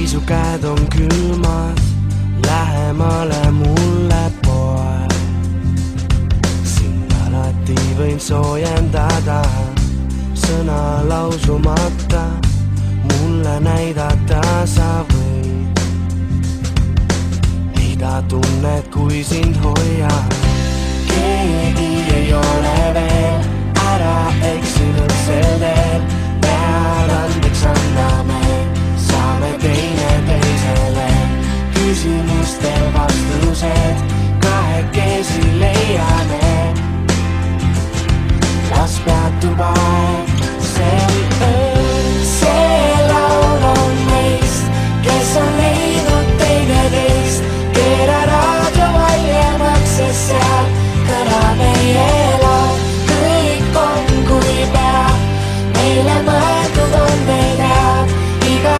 su käed on külmad, lähemale mulle poe. Sind alati võin soojendada, sõna lausumata, mulle näidata sa võid. Mida tunned, kui sind hoiad? Keegi ei ole veel ära eksinud sel teel.